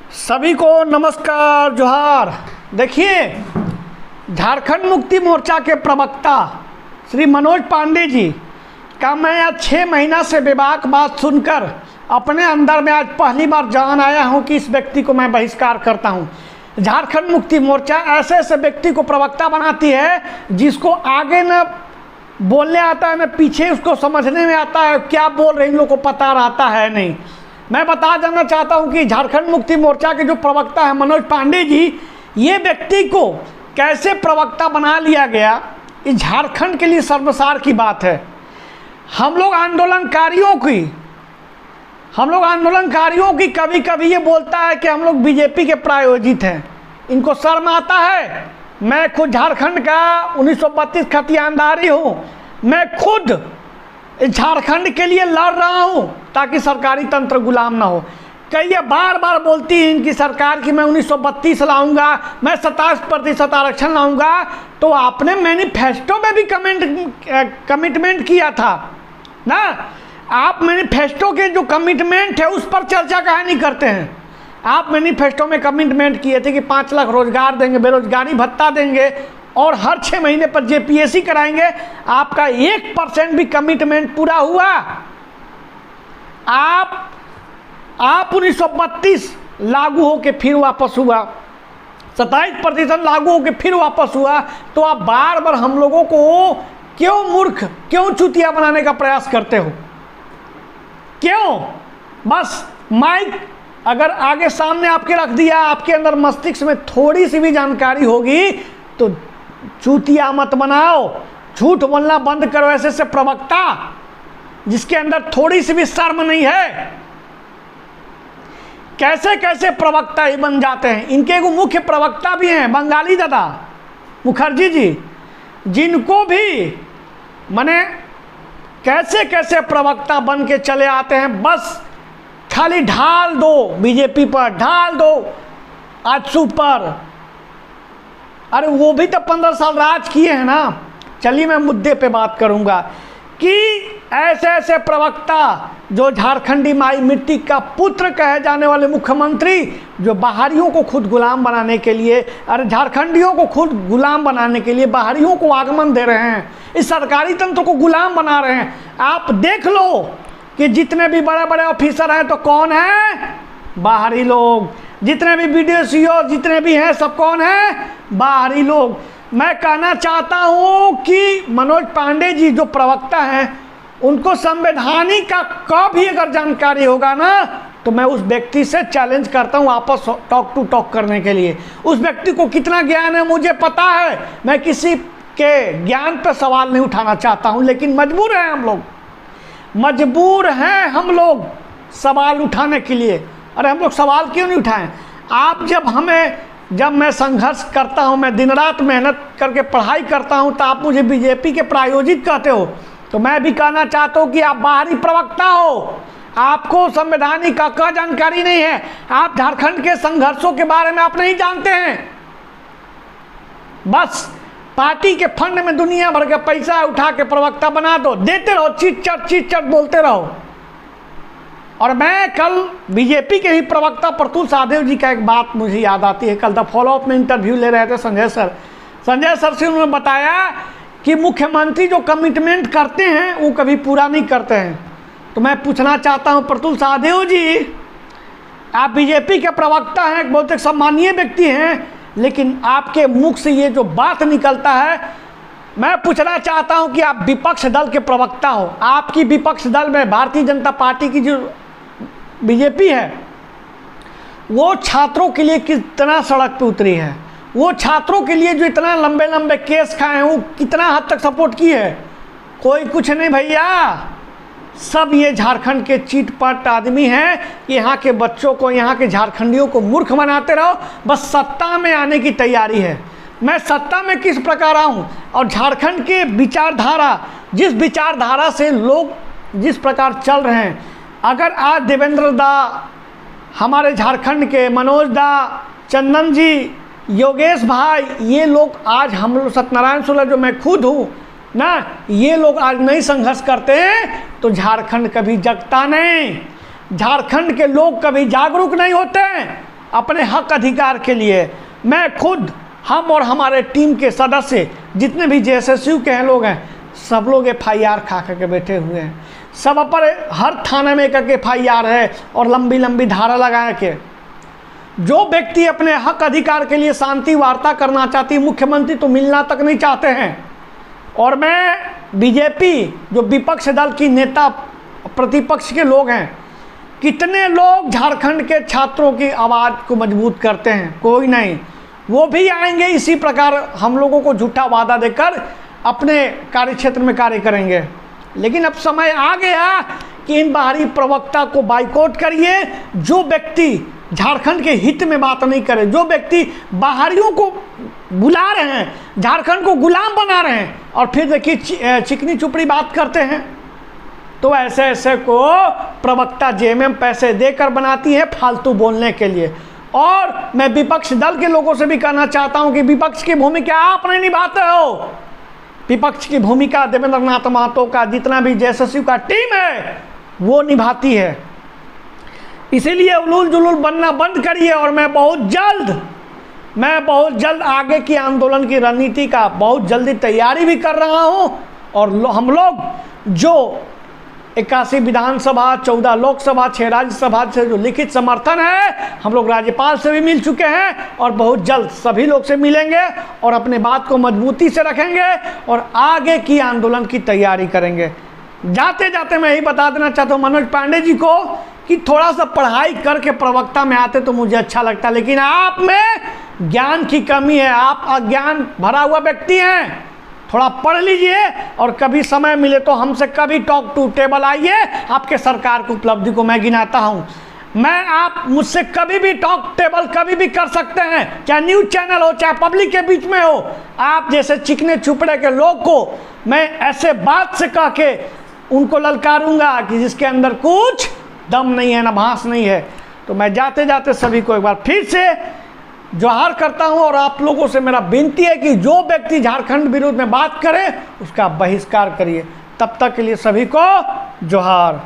सभी को नमस्कार जोहार। देखिए, झारखंड मुक्ति मोर्चा के प्रवक्ता श्री मनोज पांडे जी का मैं आज 6 महीना से बेबाक बात सुनकर अपने अंदर में आज पहली बार जान आया हूं कि इस व्यक्ति को मैं बहिष्कार करता हूं। झारखंड मुक्ति मोर्चा ऐसे ऐसे व्यक्ति को प्रवक्ता बनाती है जिसको आगे न बोलने आता है न पीछे उसको समझने में आता है क्या बोल रहे, इन लोगों को पता रहता है नहीं। मैं बता देना चाहता हूं कि झारखंड मुक्ति मोर्चा के जो प्रवक्ता है मनोज पांडे जी, ये व्यक्ति को कैसे प्रवक्ता बना लिया गया, इस झारखंड के लिए शर्मसार की बात है। हम लोग आंदोलनकारियों की कभी कभी ये बोलता है कि हम लोग बीजेपी के प्रायोजित हैं। इनको शर्म आता है? मैं खुद झारखंड का 1932 खतियानदारी हूँ। मैं खुद झारखंड के लिए लड़ रहा हूँ ताकि सरकारी तंत्र गुलाम ना हो। कई ये बार बार बोलती है इनकी सरकार कि मैं 1932 लाऊंगा, मैं 27% आरक्षण लाऊंगा। तो आपने मैनिफेस्टो में भी कमिटमेंट किया था ना। आप मैनिफेस्टो के जो कमिटमेंट है उस पर चर्चा काहे नहीं करते हैं? आप मैनिफेस्टो में कमिटमेंट किए थे कि 5 लाख रोजगार देंगे, बेरोजगारी भत्ता देंगे और हर 6 महीने पर जेपीएससी कराएंगे। आपका 1% भी कमिटमेंट पूरा हुआ? आप 1932 लागू होके फिर वापस हुआ, 27% लागू होके फिर वापस हुआ। तो आप बार बार हम लोगों को क्यों मूर्ख, क्यों चूतिया बनाने का प्रयास करते हो? क्यों? बस माइक अगर आगे सामने आपके रख दिया, आपके अंदर मस्तिष्क में थोड़ी सी भी जानकारी होगी तो चूतिया मत बनाओ, झूठ बोलना बंद करो। ऐसे से प्रवक्ता जिसके अंदर थोड़ी सी भी शर्म नहीं है, कैसे कैसे प्रवक्ता ही बन जाते हैं। इनके एक मुख्य प्रवक्ता भी हैं बंगाली दादा मुखर्जी जी, जिनको भी माने कैसे कैसे प्रवक्ता बन के चले आते हैं। बस खाली ढाल दो बीजेपी पर, ढाल दो आजसू पर। अरे वो भी तो 15 साल राज किए हैं ना। चलिए मैं मुद्दे पे बात करूंगा कि ऐसे ऐसे प्रवक्ता जो झारखंडी माई मिट्टी का पुत्र कहे जाने वाले मुख्यमंत्री, जो बाहरियों को खुद गुलाम बनाने के लिए, अरे झारखंडियों को खुद गुलाम बनाने के लिए बाहरियों को आगमन दे रहे हैं, इस सरकारी तंत्र को गुलाम बना रहे हैं। आप देख लो कि जितने भी बड़े बड़े ऑफिसर हैं तो कौन है? बाहरी लोग। जितने भी बीडीओ जितने भी हैं सब कौन है? बाहरी लोग। मैं कहना चाहता हूं कि मनोज पांडे जी जो प्रवक्ता हैं उनको संवैधानिक का कभी अगर जानकारी होगा ना तो मैं उस व्यक्ति से चैलेंज करता हूं आपस टॉक टू टॉक करने के लिए। उस व्यक्ति को कितना ज्ञान है मुझे पता है। मैं किसी के ज्ञान पर सवाल नहीं उठाना चाहता हूं, लेकिन मजबूर हैं हम लोग सवाल उठाने के लिए। अरे हम लोग सवाल क्यों नहीं उठाएं? आप जब मैं संघर्ष करता हूं, मैं दिन रात मेहनत करके पढ़ाई करता हूं, तो आप मुझे बीजेपी के प्रायोजित कहते हो। तो मैं भी कहना चाहता हूं कि आप बाहरी प्रवक्ता हो, आपको संवैधानिक का जानकारी नहीं है। आप झारखंड के संघर्षों के बारे में आप नहीं जानते हैं। बस पार्टी के फंड में दुनिया भर का पैसा उठा के प्रवक्ता बना दो, देते रहो, चीट चट बोलते रहो। और मैं कल बीजेपी के ही प्रवक्ता प्रतुल साहदेव जी का एक बात मुझे याद आती है। कल द फॉलोअप में इंटरव्यू ले रहे थे संजय सर से उन्होंने बताया कि मुख्यमंत्री जो कमिटमेंट करते हैं वो कभी पूरा नहीं करते हैं। तो मैं पूछना चाहता हूं प्रतुल साहदेव जी, आप बीजेपी के प्रवक्ता हैं, बहुत एक सम्मानीय व्यक्ति हैं, लेकिन आपके मुख से ये जो बात निकलता है, मैं पूछना चाहता हूं कि आप विपक्ष दल के प्रवक्ता हो। आपकी विपक्ष दल में भारतीय जनता पार्टी की जो बीजेपी है वो छात्रों के लिए कितना सड़क पे उतरी है, वो छात्रों के लिए जो इतना लंबे लंबे केस खाए हैं वो कितना हद तक सपोर्ट की है? कोई कुछ नहीं भैया। सब ये झारखंड के चीटपट आदमी हैं। यहाँ के बच्चों को, यहाँ के झारखंडियों को मूर्ख बनाते रहो, बस सत्ता में आने की तैयारी है। मैं सत्ता में किस प्रकार आऊँ और झारखंड के विचारधारा, जिस विचारधारा से लोग जिस प्रकार चल रहे हैं, अगर आज देवेंद्र दा, हमारे झारखंड के मनोज दा, चंदन जी, योगेश भाई, ये लोग आज हम लोग, सत्यनारायण सोलह जो मैं खुद हूँ ना, ये लोग आज नहीं संघर्ष करते हैं तो झारखंड कभी जगता नहीं। झारखंड के लोग कभी जागरूक नहीं होते हैं। अपने हक अधिकार के लिए मैं खुद, हम और हमारे टीम के सदस्य जितने भी जेएसएसयू के हैं लोग हैं, सब लोग FIR खा करके बैठे हुए हैं। सब पर हर थाने में एक FIR है और लंबी लंबी धारा लगा के। जो व्यक्ति अपने हक अधिकार के लिए शांति वार्ता करना चाहती, मुख्यमंत्री तो मिलना तक नहीं चाहते हैं। और मैं बीजेपी जो विपक्ष दल की नेता प्रतिपक्ष के लोग हैं, कितने लोग झारखंड के छात्रों की आवाज़ को मजबूत करते हैं? कोई नहीं। वो भी आएंगे इसी प्रकार हम लोगों को झूठा वादा देकर अपने कार्यक्षेत्र में कार्य करेंगे। लेकिन अब समय आ गया कि इन बाहरी प्रवक्ता को बाइकआउट करिए। जो व्यक्ति झारखंड के हित में बात नहीं करे, जो व्यक्ति बाहरियों को बुला रहे हैं, झारखंड को गुलाम बना रहे हैं और फिर देखिए चिकनी चुपड़ी बात करते हैं, तो ऐसे ऐसे को प्रवक्ता जेएमएम पैसे देकर बनाती है फालतू बोलने के लिए। और मैं विपक्ष दल के लोगों से भी कहना चाहता हूं कि विपक्ष की भूमिका आप नहीं निभाते हो। विपक्ष की भूमिका देवेंद्र नाथ महतो का जितना भी जेएसएसयू का टीम है वो निभाती है। इसीलिए उलूल जुलूल बनना बंद करिए। और मैं बहुत जल्द आगे की आंदोलन की रणनीति का बहुत जल्दी तैयारी भी कर रहा हूं। और हम लोग जो 81 विधानसभा, 14 लोकसभा, 6 राज्यसभा से जो लिखित समर्थन है, हम लोग राज्यपाल से भी मिल चुके हैं और बहुत जल्द सभी लोग से मिलेंगे और अपने बात को मजबूती से रखेंगे और आगे की आंदोलन की तैयारी करेंगे। जाते जाते मैं यही बता देना चाहता हूँ मनोज पांडे जी को कि थोड़ा सा पढ़ाई करके प्रवक्ता में आते तो मुझे अच्छा लगता, लेकिन आप में ज्ञान की कमी है। आप अज्ञान भरा हुआ व्यक्ति हैं। थोड़ा पढ़ लीजिए और कभी समय मिले तो हमसे कभी टॉक टू टेबल आइए। आपके सरकार की उपलब्धि को मैं गिनाता हूँ। आप मुझसे कभी भी टॉक टेबल कभी भी कर सकते हैं, चाहे न्यूज़ चैनल हो चाहे पब्लिक के बीच में हो। आप जैसे चिकने चुपड़े के लोग को मैं ऐसे बात से कह के उनको ललकारूंगा कि जिसके अंदर कुछ दम नहीं है, ना भांस नहीं है। तो मैं जाते जाते सभी को एक बार फिर से जोहार करता हूं और आप लोगों से मेरा विनती है कि जो व्यक्ति झारखंड विरोध में बात करे उसका बहिष्कार करिए। तब तक के लिए सभी को जोहार।